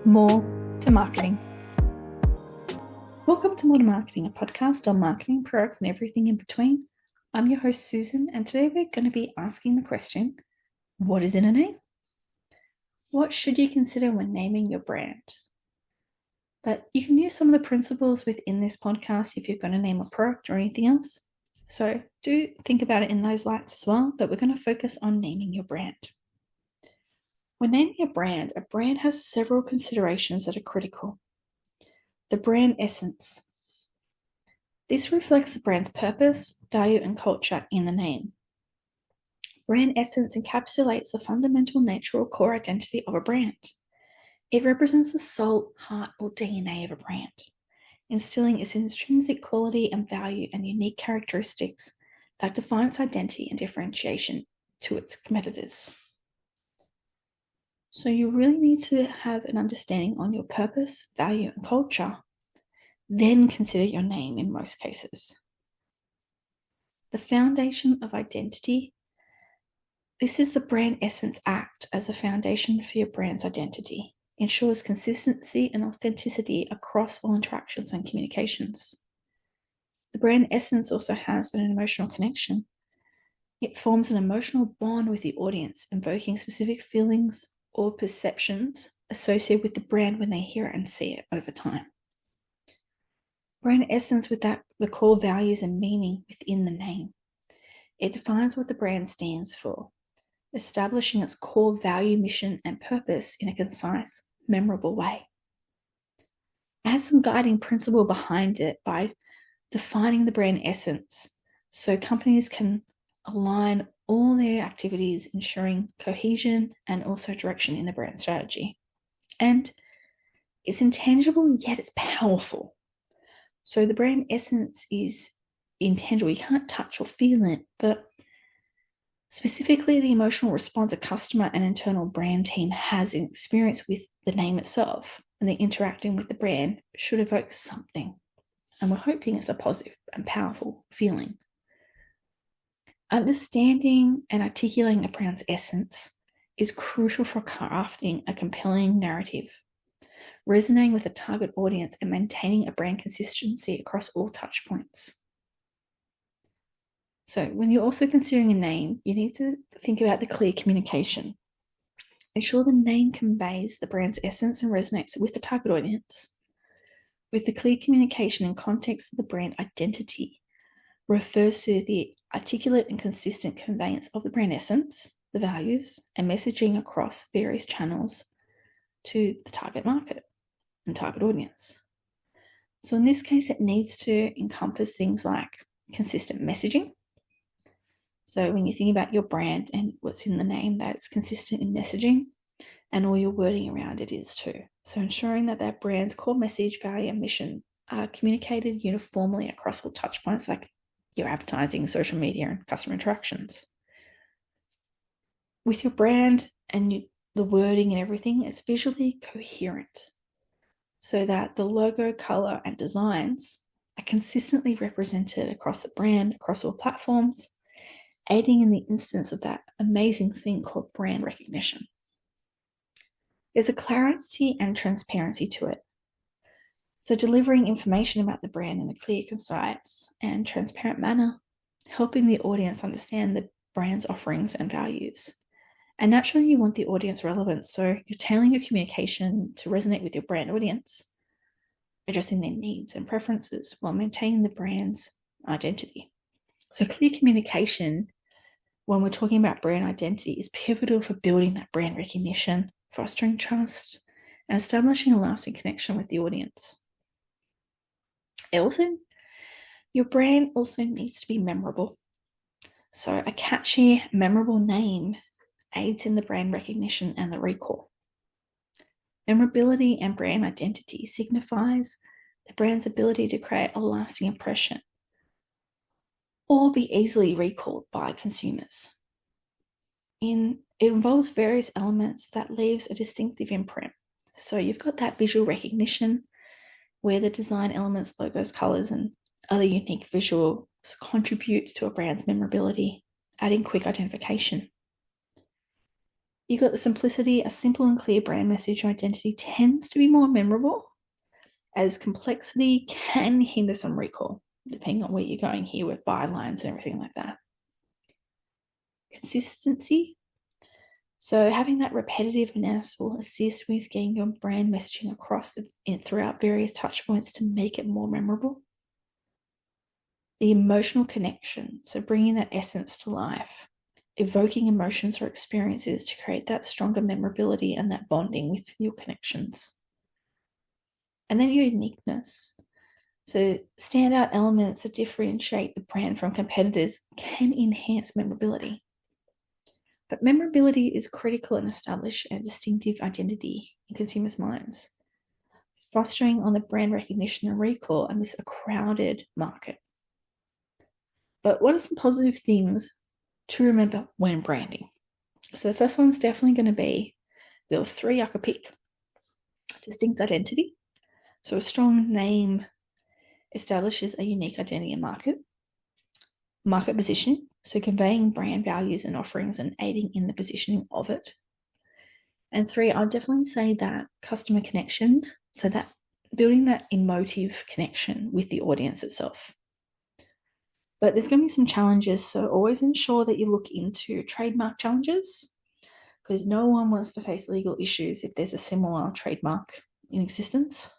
More to Marketing. Welcome to More to Marketing, a podcast on marketing, product, and everything in between. I'm your host, Susan, and today we're going to be asking the question, what is in a name? What should you consider when naming your brand? But you can use some of the principles within this podcast if you're going to name a product or anything else. So do think about it in those lights as well, but we're going to focus on naming your brand. When naming a brand has several considerations that are critical. The brand essence. This reflects the brand's purpose, value, and culture in the name. Brand essence encapsulates the fundamental nature or core identity of a brand. It represents the soul, heart, or DNA of a brand, instilling its intrinsic quality and value and unique characteristics that define its identity and differentiation to its competitors. So you really need to have an understanding on your purpose, value, and culture. Then consider your name in most cases. The foundation of identity. This is the brand essence act as a foundation for your brand's identity. Ensures consistency and authenticity across all interactions and communications. The brand essence also has an emotional connection. It forms an emotional bond with the audience, invoking specific feelings or perceptions associated with the brand when they hear it and see it over time. Brand essence with the core values and meaning within the name. It defines what the brand stands for, establishing its core value, mission, and purpose in a concise, memorable way. Add some guiding principle behind it by defining the brand essence so companies can align all their activities, ensuring cohesion and also direction in the brand strategy. And it's intangible, yet it's powerful. So the brand essence is intangible. You can't touch or feel it, but specifically the emotional response a customer and internal brand team has in experience with the name itself and they're interacting with the brand should evoke something. And we're hoping it's a positive and powerful feeling. Understanding and articulating a brand's essence is crucial for crafting a compelling narrative, resonating with a target audience and maintaining a brand consistency across all touch points. So when you're also considering a name, you need to think about the clear communication. Ensure the name conveys the brand's essence and resonates with the target audience. With the clear communication and context of the brand identity refers to the articulate and consistent conveyance of the brand essence, the values, and messaging across various channels to the target market and target audience. So in this case, it needs to encompass things like consistent messaging. So when you think about your brand and what's in the name, that it's consistent in messaging and all your wording around it is too. So ensuring that that brand's core message, value, and mission are communicated uniformly across all touch points like your advertising, social media, and customer interactions. With your brand and the wording and everything, it's visually coherent so that the logo, color, and designs are consistently represented across the brand, across all platforms, aiding in the instance of that amazing thing called brand recognition. There's a clarity and transparency to it. So delivering information about the brand in a clear, concise, and transparent manner, helping the audience understand the brand's offerings and values. And naturally, you want the audience relevance, so you're tailoring your communication to resonate with your brand audience, addressing their needs and preferences while maintaining the brand's identity. So clear communication, when we're talking about brand identity, is pivotal for building that brand recognition, fostering trust, and establishing a lasting connection with the audience. Your brand also needs to be memorable. So a catchy, memorable name aids in the brand recognition and the recall. Memorability and brand identity signifies the brand's ability to create a lasting impression or be easily recalled by consumers. It involves various elements that leaves a distinctive imprint. So you've got that visual recognition where the design elements, logos, colors, and other unique visuals contribute to a brand's memorability, adding quick identification. You got the simplicity. A simple and clear brand message or identity tends to be more memorable, as complexity can hinder some recall, depending on where you're going here with bylines and everything like that. Consistency. So having that repetitiveness will assist with getting your brand messaging across throughout various touch points to make it more memorable. The emotional connection, so bringing that essence to life, evoking emotions or experiences to create that stronger memorability and that bonding with your connections. And then your uniqueness. So standout elements that differentiate the brand from competitors can enhance memorability. But memorability is critical in establishing a distinctive identity in consumers' minds, fostering on the brand recognition and recall amidst a crowded market. But what are some positive things to remember when branding? So the first one's definitely going to be, there were three I could pick. Distinct identity. So a strong name establishes a unique identity in market. Market positioning, so conveying brand values and offerings and aiding in the positioning of it. And three, I'll definitely say that customer connection, so that building that emotive connection with the audience itself. But there's going to be some challenges, so always ensure that you look into trademark challenges, because no one wants to face legal issues if there's a similar trademark in existence.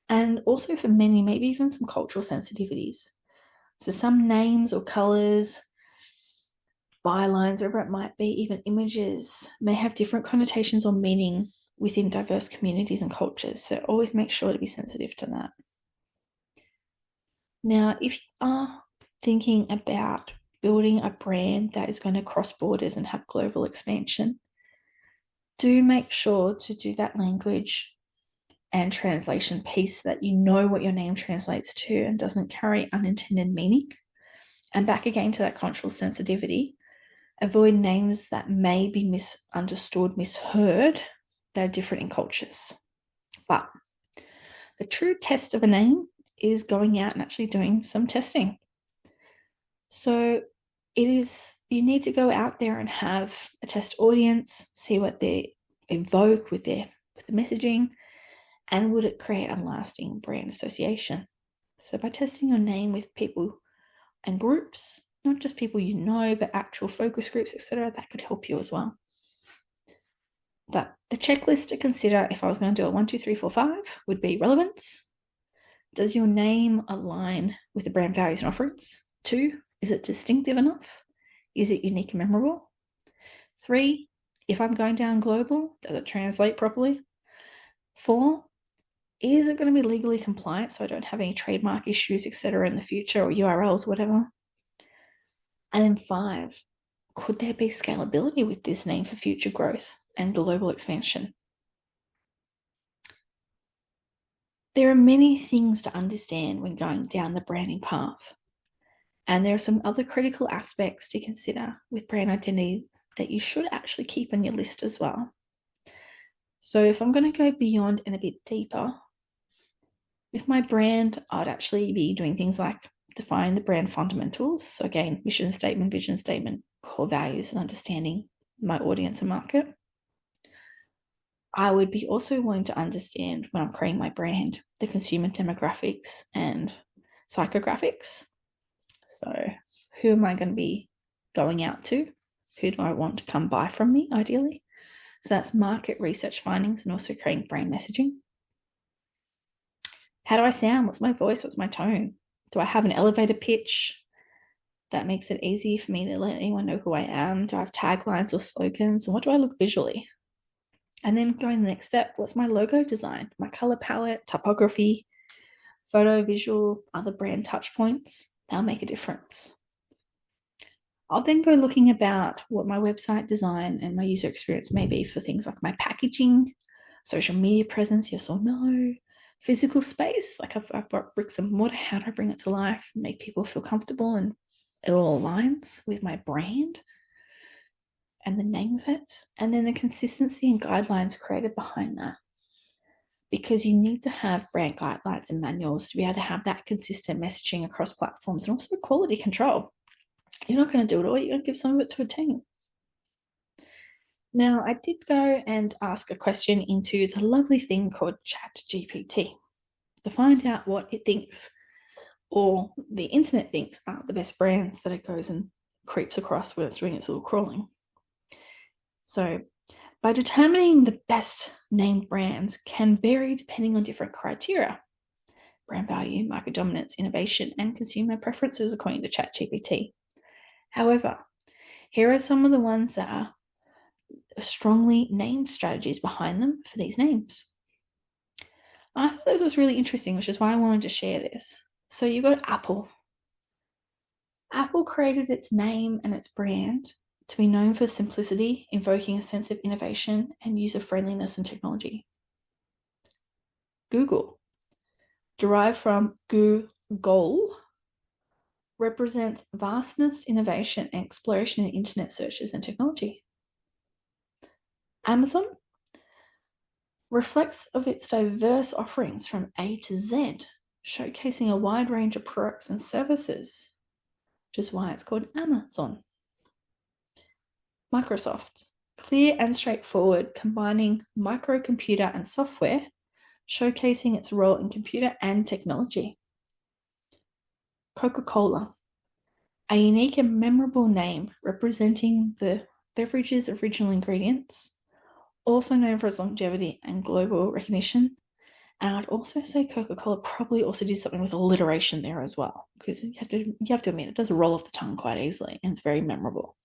And also for many, maybe even some cultural sensitivities. So some names or colors, bylines, whatever it might be, even images, may have different connotations or meaning within diverse communities and cultures. So always make sure to be sensitive to that. Now, if you are thinking about building a brand that is going to cross borders and have global expansion, do make sure to do that language and translation piece, that you know what your name translates to and doesn't carry unintended meaning. And back again to that cultural sensitivity, avoid names that may be misunderstood, misheard. They're different in cultures. But the true test of a name is going out and actually doing some testing. So you need to go out there and have a test audience, see what they evoke with the messaging, and would it create a lasting brand association? So by testing your name with people and groups, not just people you know, but actual focus groups, etc., that could help you as well. But the checklist to consider, if I was going to do a 1, 2, 3, 4, 5, would be relevance. Does your name align with the brand values and offerings? 2, is it distinctive enough? Is it unique and memorable? 3, if I'm going down global, does it translate properly? 4, is it going to be legally compliant so I don't have any trademark issues, etc., in the future, or URLs, whatever? And then 5, could there be scalability with this name for future growth and global expansion? There are many things to understand when going down the branding path. And there are some other critical aspects to consider with brand identity that you should actually keep on your list as well. So if I'm going to go beyond and a bit deeper, with my brand, I'd actually be doing things like define the brand fundamentals. So again, mission statement, vision statement, core values, and understanding my audience and market. I would be also wanting to understand, when I'm creating my brand, the consumer demographics and psychographics. So who am I going to be going out to? Who do I want to come buy from me, ideally? So that's market research findings and also creating brand messaging. How do I sound? What's my voice? What's my tone? Do I have an elevator pitch that makes it easy for me to let anyone know who I am? Do I have taglines or slogans? And what do I look visually? And then going the next step, what's my logo design? My color palette, typography, photo, visual, other brand touch points. They'll make a difference. I'll then go looking about what my website design and my user experience may be for things like my packaging, social media presence, yes or no, physical space, like I've got bricks and mortar, how do I bring it to life, make people feel comfortable and it all aligns with my brand and the name of it, and then the consistency and guidelines created behind that. Because you need to have brand guidelines and manuals to be able to have that consistent messaging across platforms, and also quality control. You're not going to do it all, you're going to give some of it to a team. Now, I did go and ask a question into the lovely thing called ChatGPT to find out what it thinks, or the internet thinks, are the best brands that it goes and creeps across when it's doing its little crawling. So, by determining the best named brands can vary depending on different criteria: brand value, market dominance, innovation, and consumer preferences, according to ChatGPT. However, here are some of the ones that are strongly named strategies behind them for these names. I thought this was really interesting, which is why I wanted to share this. So you've got Apple. Apple created its name and its brand to be known for simplicity, invoking a sense of innovation and user-friendliness in technology. Google, derived from Google, represents vastness, innovation, and exploration in internet searches and technology. Amazon reflects of its diverse offerings from A to Z, showcasing a wide range of products and services, which is why it's called Amazon. Microsoft, clear and straightforward, combining microcomputer and software, showcasing its role in computer and technology. Coca-Cola, a unique and memorable name representing the beverage's original ingredients, also known for its longevity and global recognition. And I'd also say Coca-Cola probably also did something with alliteration there as well, because you have to admit, it does roll off the tongue quite easily and it's very memorable.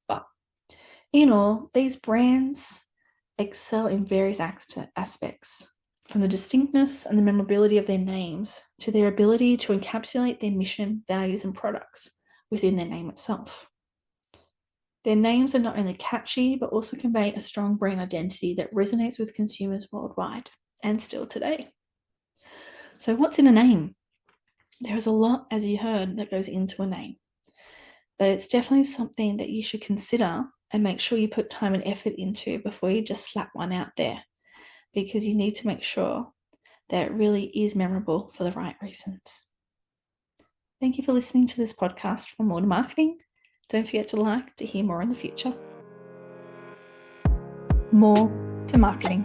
But in all, these brands excel in various aspects, from the distinctness and the memorability of their names to their ability to encapsulate their mission, values, and products within their name itself. Their names are not only catchy, but also convey a strong brand identity that resonates with consumers worldwide and still today. So what's in a name? There is a lot, as you heard, that goes into a name, but it's definitely something that you should consider and make sure you put time and effort into before you just slap one out there, because you need to make sure that it really is memorable for the right reasons. Thank you for listening to this podcast from More2Marketing. Don't forget to like to hear more in the future. More to Marketing.